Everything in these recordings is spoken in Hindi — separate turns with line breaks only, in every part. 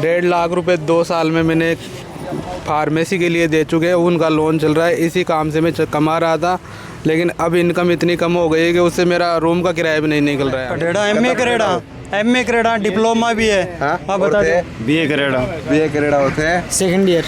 1.5 लाख रुपए 2 साल में मैंने फार्मेसी के लिए दे चुके हैं। उनका लोन चल रहा है। इसी काम से मैं कमा रहा था, लेकिन अब इनकम इतनी कम हो गई है कि उससे मेरा रूम का किराया भी नहीं निकल रहा है।
एमए करेड़ा डिप्लोमा भी है। हाँ बता दे। बीए करेड़ा होते हैं।
सेकंड ईयर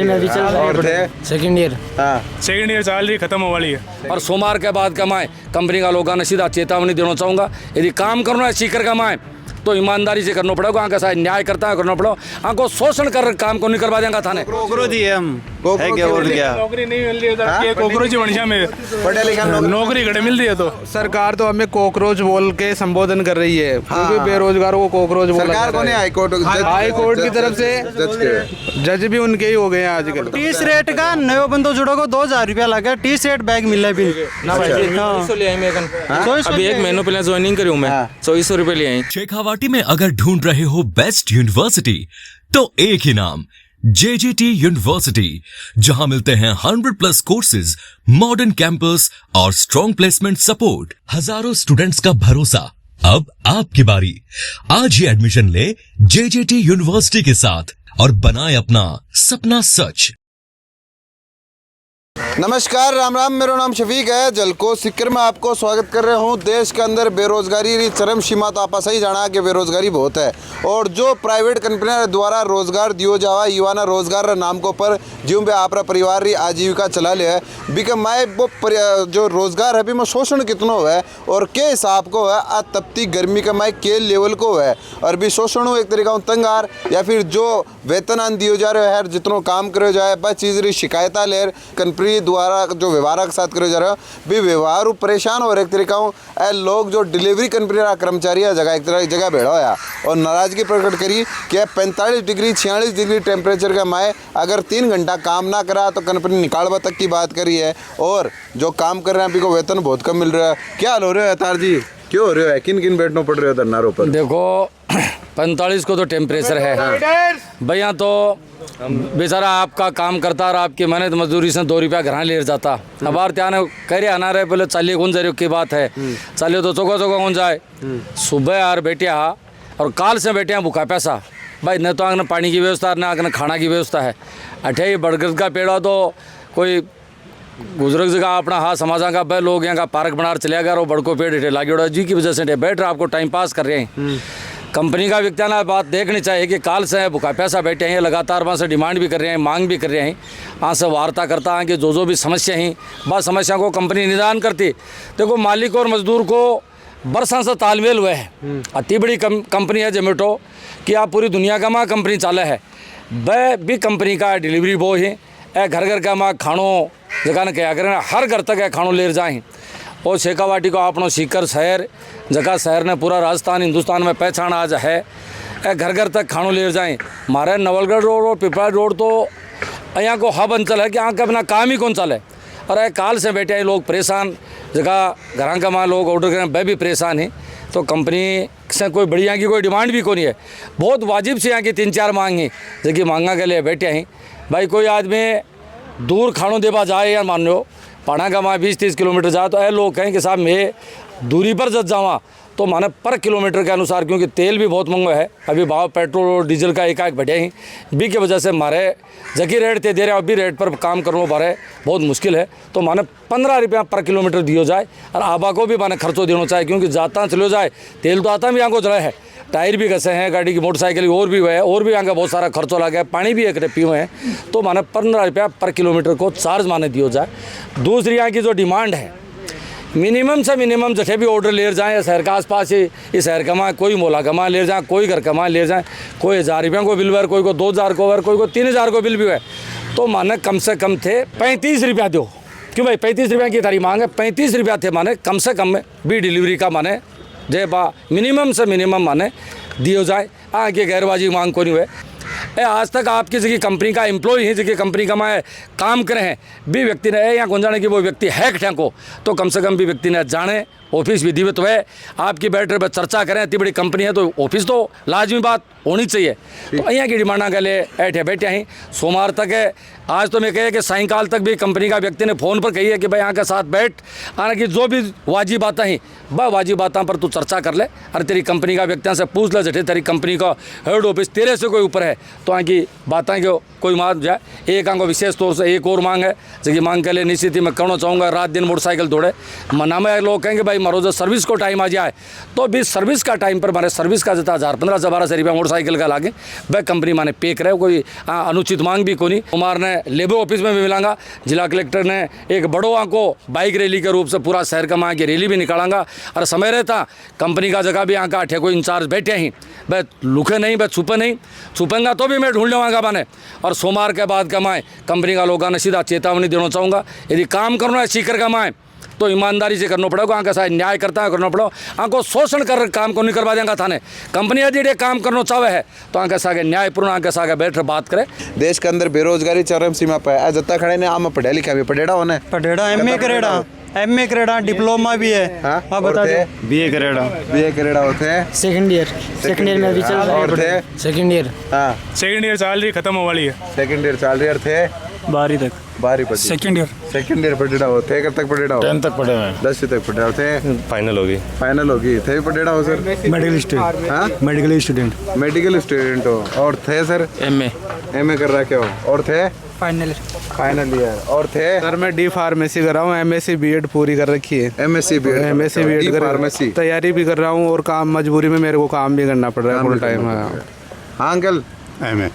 में अभी चल रहा है। सेकंड ईयर
सैलरी खत्म हो वाली है।
और सोमवार के बाद कमाए। कंपनी का लोगों ने सीधा चेतावनी देना चाहूँगा, यदि काम करना है सीकर कमाए तो ईमानदारी से करना पड़ेगा। आगे साथ न्याय करता है करना पड़ेगा। आंको शोषण कर काम को नहीं करवा देंगे थाने।
नौकरी नहीं मिल रही है, कॉकरोच वंशा में
पढ़े लिखा
नौकरी घटे मिल रही है। तो
सरकार तो हमें कॉकरोच बोल के संबोधन कर रही है, क्योंकि बेरोजगारों को कॉकरोच बोला
सरकार को नहीं,
हाई कोर्ट की तरफ से जज भी उनके ही हो गए हैं आजकल।
टी शर्ट का नयो बंदो जुड़ो को 2000 रुपया लगा। टी शर्ट बैग मिला भी
अभी 1 महीनों पहले ज्वाइनिंग करी हूँ मैं। 2400 रुपये लिए आई।
शेखावाटी में अगर ढूंढ रहे हो बेस्ट यूनिवर्सिटी तो एक ही नाम, JGT यूनिवर्सिटी, जहां मिलते हैं 100+ कोर्सेज, मॉडर्न कैंपस और स्ट्रॉन्ग प्लेसमेंट सपोर्ट, हजारों स्टूडेंट्स का भरोसा। अब आपकी बारी। आज ही एडमिशन ले JGT यूनिवर्सिटी के साथ और बनाए अपना सपना सच।
नमस्कार, राम राम। मेरा नाम शफीक है। जलको सिक्कर में आपको स्वागत कर रहा हूँ। देश के अंदर बेरोजगारी री चरम सीमा तो आप सही जाना कि बेरोजगारी बहुत है, और जो प्राइवेट कंपनियों द्वारा रोजगार दियो जावा युवाना रोजगार नाम को पर ज्यों भी आप परिवार री आजीविका चला लिया है बिके माए वो जो रोजगार है भी में शोषण कितना हुआ है और के हिसाब को है आ तपती गर्मी का माए के लेवल को है, और भी शोषण हो एक तरीका तंगार या फिर जो वेतन आन दियो जा रहे है जितनों काम करे जाए बस चीज़ री शिकायत ले कंपनी द्वारा जो व्यवहार के साथ करे जा रहा है भी व्यवहार परेशान और एक तरीका लोग जो डिलीवरी कंपनी कर्मचारी जगह एक तरह जगह भेड़ा होया और नाराजगी प्रकट करी कि 45 डिग्री 46 डिग्री टेम्परेचर का माए अगर 3 घंटा काम ना करा तो कंपनी निकालवा तक की बात करी है, और जो काम कर रहे हैं अभी को वेतन बहुत कम मिल रहा है। क्या हाल हो रहा है अतार जी, क्यों हो रहा है, किन किन बैठना पड़ रहा है धरनारों पर?
देखो 45 को तो टेम्परेचर है भैया, तो बेचारा आपका काम करता और आपकी मेहनत मजदूरी से 2 रुपया घर ले जाता। अब बार त्याने कह रहे आना रहे पहले चालिए कौन जा रही की बात है, चालिए तो चौका चौका कौन जाए। सुबह यार बैठिया और काल से बैठे भूखा पैसा भाई, न तो आगे पानी की व्यवस्था न आगे खाना की व्यवस्था है। अठे बरगद का पेड़ हो तो कोई बुजुर्ग जगह अपना हाथ समाजा का भाई लोग यहाँ का पार्क बना चले गया और बड़को पेड़ हेठे लागे उड़ा जी की वजह से बैठ रहा आपको टाइम पास कर रहे हैं। कंपनी का व्यक्ति ना बात देखनी चाहिए कि काल से भूखा पैसा बैठे हैं, लगातार वहाँ से डिमांड भी कर रहे हैं, मांग भी कर रहे हैं। वहाँ से वार्ता करता है कि जो भी समस्या हैं बस समस्या को कंपनी निदान करती। देखो मालिक और मजदूर को बरसा से तालमेल हुआ है। अति बड़ी कंपनी है जोमेटो कि आप पूरी दुनिया का माँ कंपनी चाले है। वह भी कंपनी का डिलीवरी बॉय है। घर घर का माँ खानों जगह ने क्या करें हर घर तक है खानों ले जाए। और शेखावाटी को अपनों सीकर शहर जगह शहर ने पूरा राजस्थान हिंदुस्तान में पहचान आज है। घर घर तक खानों ले जाएँ। हमारे नवलगढ़ रोड और पिपरा रोड तो यहाँ को हब अंचल है कि यहाँ का अपना काम ही कौन चल है। और काल से बैठे हैं लोग परेशान, जगह घर का माँ लोग ऑर्डर करें वह भी परेशान हैं। तो कंपनी से कोई बढ़िया की कोई डिमांड भी नहीं है। बहुत वाजिब से यहाँ की 3-4 मांग हैं जबकि मांगा के लिए बैठे हैं। भाई कोई आदमी दूर खानों देवा जाए या मान लो पढ़ा का वहाँ 20-30 किलोमीटर जाए तो ऐसे लोग कहें कि साहब मैं दूरी पर जब जावा तो माने पर किलोमीटर के अनुसार, क्योंकि तेल भी बहुत महंगा है अभी, भाव पेट्रोल और डीजल का एकाएक बढ़े हैं बी की वजह से हमारे जगह रेट दे रहे हैं अभी रेट पर काम करना बारे बहुत मुश्किल है। तो माने 15 रुपया पर किलोमीटर दियो जाए और आबा को भी माने खर्चो देना चाहिए, क्योंकि जाता चलो जाए तेल तो आता भी यहाँ को जला है, टायर भी घसे हैं गाड़ी की, मोटरसाइकिल और भी हुए है, और भी यहाँ का बहुत सारा खर्चो लगा है, पानी भी एक पी हुए हैं। तो माने 15 रुपया पर किलोमीटर को चार्ज माने दियो जाए। दूसरी यहाँ की जो डिमांड है मिनिमम से मिनिमम जैसे भी ऑर्डर ले जाएँ शहर के आसपास ही, इस शहर कमा कोई मोला कमा ले जाए, कोई घर कमा ले जाए, कोई 1000 रुपया को बिल हुआ, कोई को 2000 को हुआ, कोई को 3000 को बिल भी हुआ। तो माने कम से कम थे 35 रुपया दो, क्यों भाई 35 रुपया की तारी मांग है, 35 रुपया थे माने कम से कम भी डिलीवरी का माने जे बा मिनिमम से मिनिमम माने दियो जाए। आगे गैरबाजी मांग को नहीं हुए। आज तक आपकी जगह कंपनी का एम्प्लॉय है जगह कंपनी का मैं काम करे हैं भी व्यक्ति ने यहाँ कौन जाने कि वो व्यक्ति है क्या को, तो कम से कम भी व्यक्ति ने जाने ऑफिस विधिवत हुए आपकी बैठ रहे चर्चा करें, इतनी बड़ी कंपनी है तो ऑफिस तो लाजमी बात होनी चाहिए। तो यहाँ की डिमांडा के लिए ऐठे बैठे हैं सोमवार तक है। आज तो मैं कहे कि सायंकाल तक भी कंपनी का व्यक्ति ने फ़ोन पर कही है कि भाई यहाँ के साथ बैठ आने की जो भी वाजिब बातें हैं वह वाजिब बातों पर तू चर्चा कर ले। अरे तेरी कंपनी का व्यक्तियों से पूछ ले जठे तेरी कंपनी का हेड ऑफिस तेरे से कोई ऊपर है तो यहाँ की बातें को कोई मान जाए। एक आंको विशेष तौर से एक और मांग है जैसे मांग के लिए निश्चित ही मैं कहना चाहूँगा रात दिन मोटरसाइकिल दौड़े मना में लोग कहेंगे भाई मारो जो सर्विस को टाइम आ जाए तो भी सर्विस का टाइम पर मारे सर्विस का जितना 1000-1500-1200 रुपया मोटरसाइकिल का लागे वह कंपनी माने पे करे। कोई अनुचित मांग भी कोनी। कुमार ने लेबर ऑफिस में भी मिलांगा। जिला कलेक्टर ने एक बड़ो आंको बाइक रैली के रूप से पूरा शहर का माँ की रैली भी निकालांगा। और समय रहता कंपनी का जगह भी यहाँ का अठे कोई इंचार्ज बैठे ही वह लुके नहीं वह छुपे नहीं, छुपेंगा तो भी मैं ढूंढ लूँगा बने। और सोमवार के बाद कमाएँ कंपनी का लोगों ने सीधा चेतावनी देना चाहूँगा यदि काम करना है सीकर कमाएँ तो ईमानदारी से करना पड़ेगा। आंका साथ न्याय करता है करना पड़ो। आंको शोषण कर काम को नहीं करवा देंगे थाने। कंपनी यदि काम करना चाहे है तो आंके सागे न्यायपूर्ण आंके सागे बैठ बात करे।
देश के अंदर बेरोजगारी चरम सीमा पर है। जत्ता खड़े ने आम पढ़े लिखा भी पढ़ेड़ा होने
पढ़ेड़ा एमए करेड़ा डिप्लोमा भी है। हाँ बता दे बीए करेड़ा होते हैं।
सेकंड ईयर में अभी चल रहा
और थे
है। सेकंड ईयर
हाँ
सेकंड ईयर चल रही खत्म हो वाली है।
सेकंड ईयर चल रही थे 12 पढ़ी
सेकंड ईयर
पढ़ेड़ा होते कब तक पढ़ेड़ा हो
10 तक पढ़े हुए हैं।
10 तक पढ़ेड़ा होते
फाइनल होगी
थे पढ़ेड़ा हो सर
मेडिकल स्टूडेंट।
हाँ मेडिकल स्टूडेंट हो और थे सर एमए कर रहा क्या हो और थे फाइनल ईयर और थे
सर मैं डी फार्मेसी कर रहा हूँ। एमएससी बीएड पूरी कर रखी है।
एमएससी बीएड कर
फार्मेसी तैयारी भी कर रहा हूँ और काम मजबूरी में मेरे को काम भी करना पड़ रहा है फुल टाइम।
हाँ uncle
MA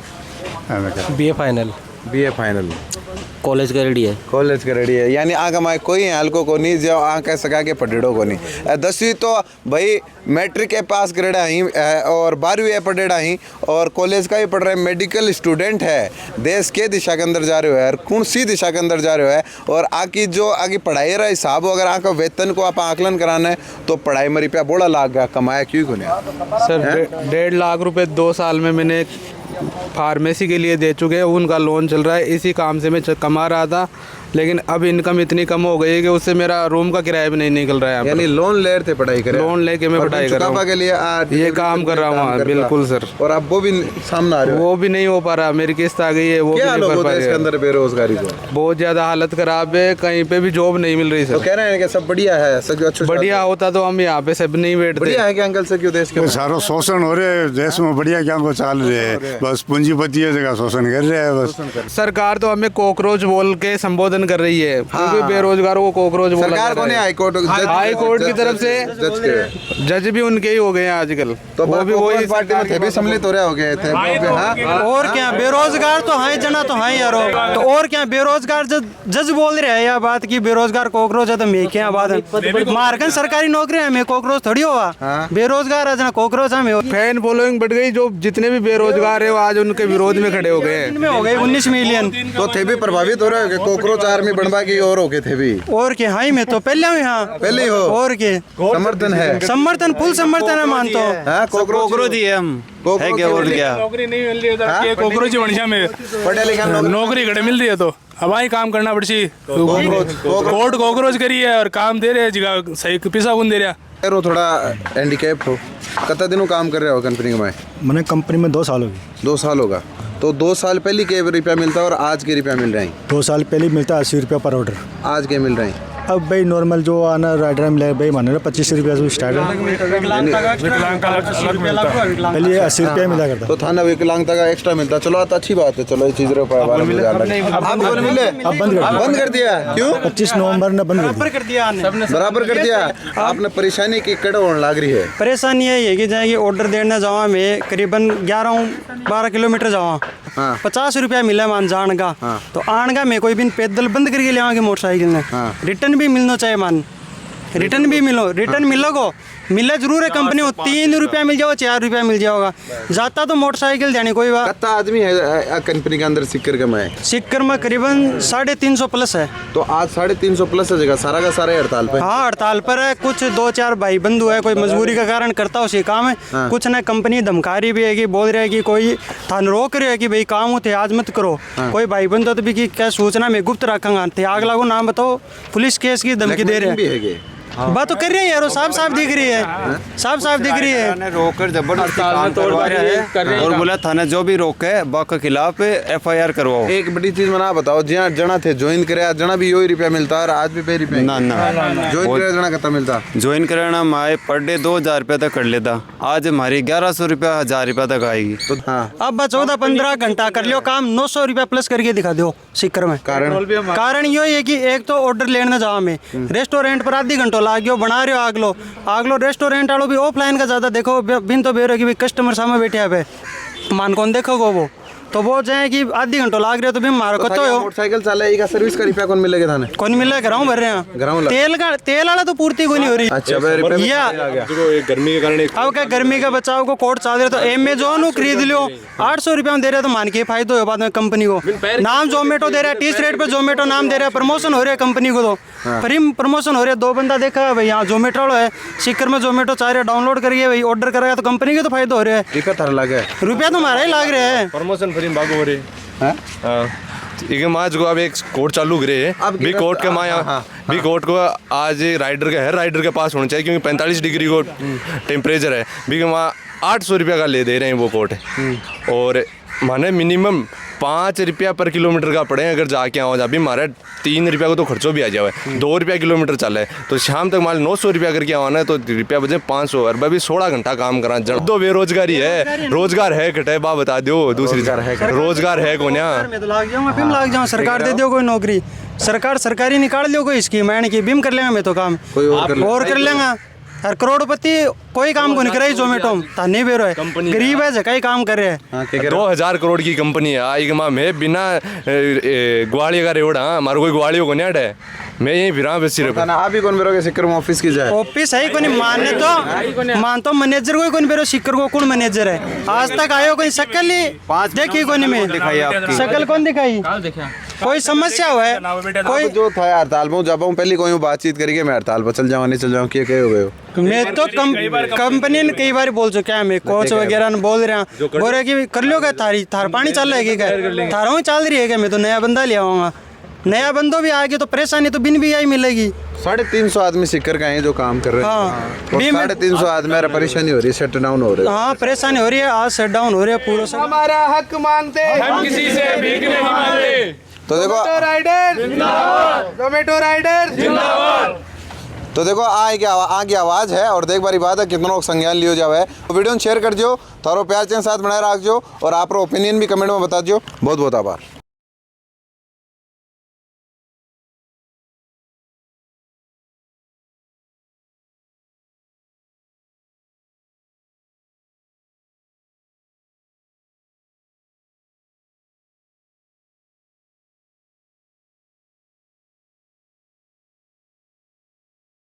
BA final
college का रेडी है।
यानी आगे माए कोई हल्को को नहीं जो आके सका के पढ़ेड़ो को नहीं। 10वीं तो भाई मैट्रिक के पास करेड़ा ही और 12वीं पढ़ेड़ा ही और कॉलेज का ही पढ़ रहे मेडिकल स्टूडेंट है। देश के दिशा के अंदर जा रहे हो है कौन सी दिशा के अंदर जा रहे हो है और आकी जो आगे पढ़ाई रहा हिसाब अगर आका वेतन को आप आकलन कराना है तो पढ़ाई में रुपया बोला लाग गया कमाया क्यों को नहीं
सर 1.5 लाख रुपए 2 साल में मैंने फार्मेसी के लिए दे चुके हैं। उनका लोन चल रहा है। इसी काम से मैं कमा रहा था लेकिन अब इनकम इतनी कम हो गई है कि उससे मेरा रूम का किराया भी नहीं निकल रहा है।
यानी लोन ले रहे थे पढ़ाई करे
लोन लेके मैं पढ़ाई कर रहा हूँ
के लिए
ये काम कर रहा हूँ। बिल्कुल सर।
और अब वो भी सामने आ रहे
वो भी नहीं हो पा रहा। मेरी किस्त आ गई है वो
क्या
भी नहीं भर पा
इसके अंदर बेरोजगारी को
बहुत ज्यादा हालत खराब है। कहीं पे भी जॉब नहीं मिल रही
तो
सर।
कह रहे हैं कि सब बढ़िया है सब अच्छा
बढ़िया होता तो हम यहाँ पे सब नहीं बैठते।
बढ़िया है कि अंकल से क्यों देश के
सारो शोषण हो रहे हैं देश में बढ़िया क्या को चाल रहे हैं बस पूंजीपति जगह शोषण कर रहे हैं बस।
सरकार तो हमें कॉकरोच बोल के संबोधन कर रही है क्योंकि बेरोजगारों को कॉकरोच बोला
सरकार को नहीं
हाई कोर्ट की तरफ से जज भी उनके ही हो गए हैं आजकल।
तो वो भी वही पार्टी में थे भी सम्मिलित हो रहे हो गए थे।
और क्या बेरोजगार तो हैं जना तो हैं यारो तो और क्या बेरोजगार जज बोल रहे हैं या बात की बेरोजगार कॉकरोच है तो मैं क्या बात मारकन सरकारी नौकरी है मैं कॉकरोच थोड़ी हुआ बेरोजगार है जना कॉकरोच है।
फैन फॉलोइंग बढ़ गई। जो जितने भी बेरोजगार है वो आज उनके विरोध में खड़े हो गए हैं।
इनमें हो गए 19 मिलियन
तो थे भी प्रभावित हो रहे हो कॉकरोच आर्मी बनवा की और हो गए थे भी
और क्या हाई में तो पहले हूँ यहाँ
पहले ही हो
और क्या
समर्थन है
फुल समर्थन है मानता हूँ।
कॉकरोच ही है हम
है क्या और क्या
नौकरी नहीं मिल रही है कॉकरोच ही बढ़िया में
पढ़े लिखा
नौकरी घड़े मिल रही है तो अब वही काम करना पड़सी। कोर्ट कॉकरोच करी है और काम दे रहे हैं जगह सही पैसा कौन दे रहा
है। थोड़ा हैंडीकैप हो कितना दिनों काम कर रहे हो कंपनी में?
मैंने कंपनी में 2 साल हो गए।
2 साल होगा तो 2 साल पहले के रुपया मिलता है और आज के रुपया मिल रहे हैं?
2 साल पहले मिलता 80 रुपया पर ऑर्डर।
आज के मिल रहे हैं?
अब भाई नॉर्मल जो आना राइडर मिले भाई मान लो 25 रुपया से स्टार्ट है। पहले 80 रुपया मिला करता
तो थाना विकलांगता का एक्स्ट्रा मिलता। चलो तो अच्छी बात है। चलो ये चीज बंद कर दिया क्यों?
25 नवंबर ने बंद कर दिया
बराबर कर दिया। आपने परेशानी की कड़ होने लग रही है।
परेशानी यही है कि जाएगी ऑर्डर देने जावा मैं करीबन 11-12 किलोमीटर जावा 50 रुपया मिला मान जान का तो आन का मैं कोई भी पैदल बंद करके ले आगे मोटरसाइकिल ने रिटर्न भी मिलना चाहिए मान रिटर्न भी रिटर्न मिलोगो मिला जरूर है कंपनी को 3 रुपया मिल जाओ 4 रुपया मिल जाओगा जाता तो मोटरसाइकिल जाने कोई बात।
कितना आदमी है कंपनी के अंदर सिक्कर कमाए?
सिक्कर में करीबन 350 प्लस है।
तो आज 350 प्लस है जगह सारा का सारा हड़ताल पे?
हाँ हड़ताल पर है। कुछ 2-4 भाई बंधु है कोई मजबूरी का कारण करता उसी काम है। कुछ ने कंपनी धमका रही भी है कि बोल रहे है कि कोई थान रोक रहे है कि भाई काम होते आज मत करो। कोई भाई बंधु तो भी कि क्या सूचना में गुप्त रखूंगा त्याग लागू नाम बताओ पुलिस केस की धमकी दे रहे हैं। बात तो कर रही है यार, साफ साफ दिख रही है, साफ साफ दिख रही है।
रोककर जबरदस्ती काम करवा रहे हैं और बोला थाना जो भी रोके बाक के खिलाफ FIR करवाओ।
एक बड़ी चीज मना बताओ, जहाँ जना थे ज्वाइन करे जना भी यही रुपया मिलता है, आज भी पे रुपया
ना
ज्वाइन करे जना कितना मिलता?
ज्वाइन कराना माए पर डे 2000 रुपया तक कर लेता, आज हमारी 1100 रुपया 1000 रुपया तक आएगी।
तो हाँ
अब 14-15 घंटा कर लियो काम, 900 रुपया प्लस करके दिखा दो सिक्कर में। कारण यो है कि एक तो ऑर्डर लेने जाओ में रेस्टोरेंट पर आधी घंटो लाग गयो, बना रहे हो आग लो रेस्टोरेंट वालों भी ऑफलाइन का ज्यादा देखो, बिन तो बेरो कि कस्टमर सामने बैठे है मान कौन देखोगे वो, तो वो जाए कि आधी घंटो लाग रहे हो तो भी मारो को तो
मोटरसाइकिल चलाएगा सर्विस का रुपया कौन मिलेगा थाने?
कौन मिल रहा है? घराऊ भर रहे हैं, तेल वाला तो पूर्ति कोई नहीं हो रही।
अच्छा
गर्मी के कारण
अब क्या गर्मी का बचाव को कोट चाह रहे तो अमेजोन क्रीद लो 800 रुपया में दे रहे तो मान के फायदा हो बाद में कंपनी को। नाम जोमेटो दे रहा है, 30 रेट पे जोमेटो नाम दे रहा है, प्रमोशन हो रहा है कंपनी को, तो फ्री प्रमोशन हो रहा है। 2 बंदा देखा है भाई यहाँ जोमेटो वाला है, सिक्कर में जोमेटो चाह रहे डाउनलोड करिए भाई, ऑर्डर करेगा तो कंपनी को तो फायदा हो रहा है, रुपया तो हमारा ही लाग रहा है।
प्रमोशन फ्री भागो हो रही है माँ जो अब एक कोर्ट चालू करे भी कोर्ट के माँ भी कोर्ट को आज राइडर का है, राइडर के पास होना चाहिए क्योंकि 45 डिग्री को टेम्परेचर है भी वहाँ 800 रुपया का ले दे रहे हैं वो कोर्ट, और माने मिनिमम 5 रुपया पर किलोमीटर का पड़े अगर जाके आओ जा भी हमारा 3 रुपया को तो खर्चो भी आ जाए, 2 रुपया किलोमीटर चला है तो शाम तक मान 900 रुपया करके आना है तो रुपया बजे 500 और भाई 16 घंटा काम करा जब दो बेरोजगारी है, रोजगार है कटे बा बता दो दूसरी रोजगार है कौन
लाग जाऊँ सरकार दे दो कोई नौकरी, सरकार सरकारी निकाल लो कोई स्कीम है कि बिम कर लेंगे मैं तो काम कोई और कर लेंगे। यार करोड़पति कोई काम को नहीं करे जोमेटो ताने बेरो है, गरीब है कई काम कर रहे हैं।
2000 करोड़ की कंपनी है आई मैं बिना ग्वालियर का रेवड़ा हमारे कोई ग्वालियों को नहीं अटे मैं यही फिर बस सिर्फ
अभी कौन बेरोगे सिक्कर में ऑफिस की जाए
ऑफिस है कोई मानने तो मान तो मैनेजर कोई कौन बेरो सिक्कर को कौन मैनेजर है आज तक आयो कोई शक्ल ही देखी कोई मैं दिखाई आपकी शक्ल कौन दिखाई कोई समस्या हुआ है कोई
जो था हड़ताल में जब पहले कोई बातचीत करिए मैं हड़ताल पर चल जाऊँ नहीं चल जाऊँ क्या हो गए
मैं तो कंपनी ने कई बार बोल चुका है, मैं कोच वगैरह ने बोल रहा हूँ बोल रहे कि कर लो क्या थार पानी चल रहा है क्या थारों चल रही है क्या, मैं तो नया बंदा ले आऊँगा, नया बंदो भी आएगी तो परेशानी तो बिन भी आई मिलेगी।
350 आदमी सिक्कर का है जो काम कर रहे हैं, 350 आदमी परेशानी हो रही है, शट डाउन हो रही है।
हाँ परेशानी हो रही है, आज शट डाउन हो रही है पूरा सब।
हमारा हक मांगते हम किसी से भीख नहीं मांगते।
तो देखो
जोमेटो राइडर जिंदाबाद।
तो देखो आगे आवाज है और देख बारी बात है कितना लोग संज्ञान लियो जावे, तो वीडियो शेयर कर दियो, थारो प्यार के साथ बनाए रख जो और आप ओपिनियन भी कमेंट में बता दियो। बहुत बहुत आभार।